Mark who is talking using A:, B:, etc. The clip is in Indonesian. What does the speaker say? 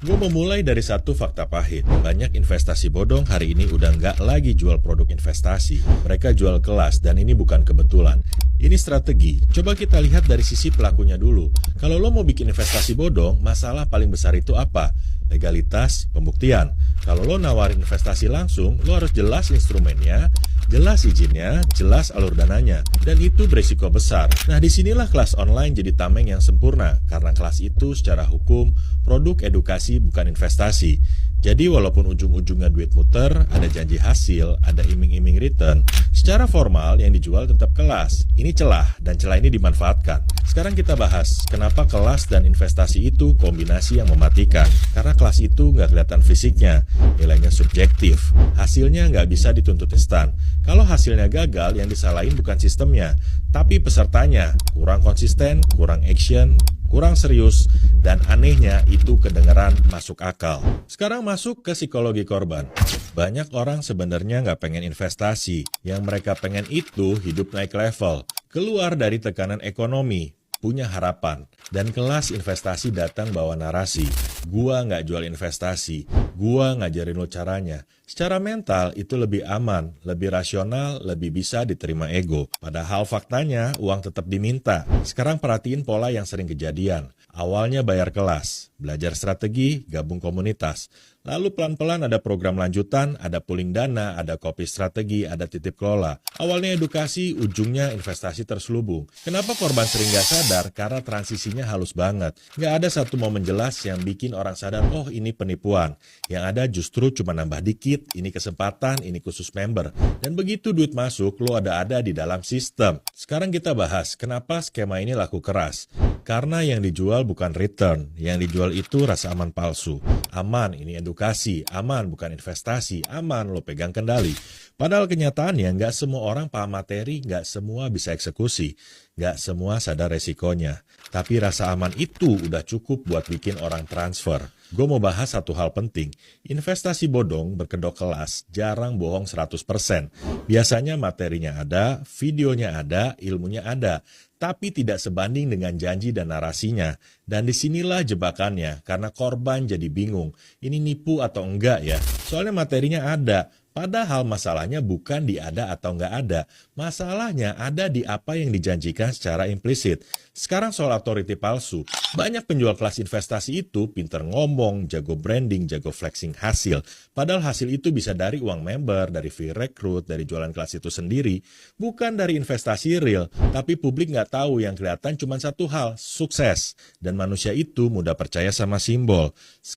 A: Gue mau mulai dari satu fakta pahit. Banyak investasi bodong hari ini udah nggak lagi jual produk investasi. Mereka jual kelas dan ini bukan kebetulan. Ini strategi. Coba kita lihat dari sisi pelakunya dulu. Kalau lo mau bikin investasi bodong, masalah paling besar itu apa? Legalitas, pembuktian. Kalau lo nawarin investasi langsung, lo harus jelas instrumennya, jelas izinnya, jelas alur dananya, dan itu berisiko besar. Nah, disinilah kelas online jadi tameng yang sempurna, karena kelas itu secara hukum, produk edukasi bukan investasi. Jadi walaupun ujung-ujungnya duit muter, ada janji hasil, ada iming-iming return, secara formal yang dijual tetap kelas. Ini celah, dan celah ini dimanfaatkan. Sekarang kita bahas, kenapa kelas dan investasi itu kombinasi yang mematikan. Karena kelas itu nggak kelihatan fisiknya, nilainya subjektif, hasilnya nggak bisa dituntut instan. Kalau hasilnya gagal, yang disalahin bukan sistemnya, tapi pesertanya. Kurang konsisten, kurang action, kurang serius, dan anehnya itu kedengeran masuk akal. Sekarang masuk ke psikologi korban. Banyak orang sebenarnya nggak pengen investasi. Yang mereka pengen itu hidup naik level, keluar dari tekanan ekonomi, punya harapan. Dan kelas investasi datang bawa narasi. Gua nggak jual investasi, gua ngajarin lo caranya. Secara mental itu lebih aman, lebih rasional, lebih bisa diterima ego. Padahal faktanya uang tetap diminta. Sekarang perhatiin pola yang sering kejadian. Awalnya bayar kelas, belajar strategi, gabung komunitas. Lalu pelan-pelan ada program lanjutan, ada pooling dana, ada copy strategi, ada titip kelola. Awalnya edukasi, ujungnya investasi terselubung. Kenapa korban sering gak sadar? Karena transisinya halus banget. Gak ada satu momen jelas yang bikin orang sadar, oh ini penipuan. Yang ada justru cuma nambah dikit, ini kesempatan, ini khusus member. Dan begitu duit masuk, lo ada di dalam sistem. Sekarang kita bahas, kenapa skema ini laku keras. Karena yang dijual bukan return, yang dijual itu rasa aman palsu. Aman, ini edukasi, aman bukan investasi, aman lo pegang kendali. Padahal kenyataannya nggak semua orang paham materi, nggak semua bisa eksekusi, nggak semua sadar resikonya. Tapi rasa aman itu udah cukup buat bikin orang transfer. Gue mau bahas satu hal penting. Investasi bodong berkedok kelas jarang bohong 100%. Biasanya materinya ada, videonya ada, ilmunya ada. Tapi tidak sebanding dengan janji dan narasinya. Dan disinilah jebakannya, karena korban jadi bingung. Ini nipu atau enggak ya? Soalnya materinya ada. Padahal masalahnya bukan di ada atau nggak ada. Masalahnya ada di apa yang dijanjikan secara implisit. Sekarang soal authority palsu. Banyak penjual kelas investasi itu pinter ngomong, jago branding, jago flexing hasil. Padahal hasil itu bisa dari uang member, dari fee rekrut, dari jualan kelas itu sendiri. Bukan dari investasi real. Tapi publik nggak tahu, yang kelihatan cuma satu hal, sukses. Dan manusia itu mudah percaya sama simbol.